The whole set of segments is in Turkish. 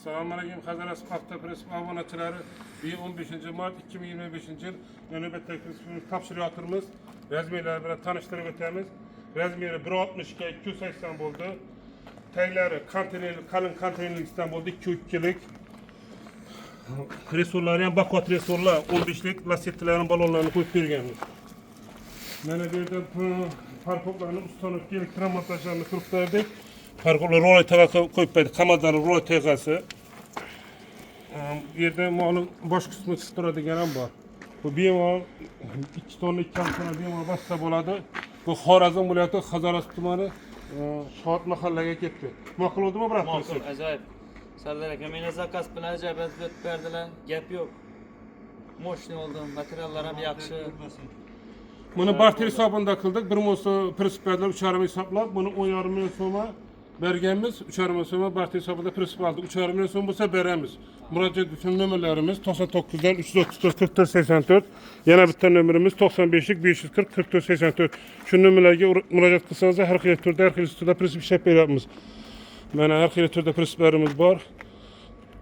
Selamünaleyküm. Hazaras Hafta Press abonatçıları 15. Mart 2025 yıl nöbet tapşırıyatımız resmiyle bilen tanıştırıp ötemiz. Resmiyle 1.62 280 oldu. Teyleri kalın konteynerlik İstanbul'da 2-2'lik. Resurlar yani bakvat resurlar 15'lik lasetlerin balonlarını koyup vergenimiz. Mana bu yerda parkoklarni ustanib elektron montajlarini qilib berdik. Parkoklar ro'y tag'a qo'yib berdik. Qamaldan ro'y tag'asi. Bu yerda malning bosh qismi chiqib turadigan ham bor. Bu bemalol 2 tonna 2 tonna bemalol bassa bo'ladi. Bu Xorazm viloyati Hazaras tumani Shod mahallaga ketdi. Ma'qul bo'ldimi, brat? Ma'qul, ajoyib. Sardar aka, meni zakaz bilan ajoyib o'tib berdilar. Gap yo'q. Moshni oldim, materiallar ham yaxshi. Bunu barter hesabında kıldık. Bir mosa prinsiplerler 3,5 hesaplab. Bunu 10,5 milyon so'ma bergenimiz. 3,5 milyon so'ma barter hesabında prinsip aldık. 3,5 milyon so'm bo'lsa beremiz. Müracaat üçün nömerlerimiz 99'dan 334 44 84. Yana bitta nömerimiz 95'lik 540 44 84. Şu nömerlerge müracaat kılsanız her xil türde prinsip işlep beramiz. Mana her xil türde prinsiplerimiz var.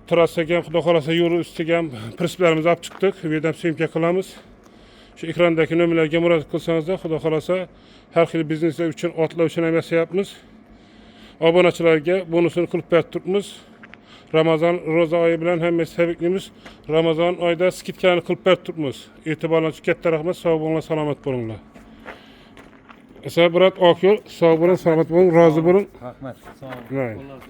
Trassaga ham, xudo xolasa yo'l ustiga ham prinsiplarimizni olib chiqdik. Bu yerdan syomka qilamiz. Şu ekrandaki nömerlerge müracaat kılsanız da xudo xolasa her xil biznesler üçün, otlar üçün ham yasayapmiz. Obunachilarga bonusini qilib berib turibmiz. Ramazan roza ayı bilan hammasi tabriklimiz. Ramazan oyida skidkani qilib berib turibmiz. E'tiborlariniz uchun katta rahmat. Sog' bo'linglar, salomat bo'linglar. Esa brat Okyol, sog' bo'ling, salomat bo'ling, rozi bo'ling. Rahmat. Sog' Right. bo'ling.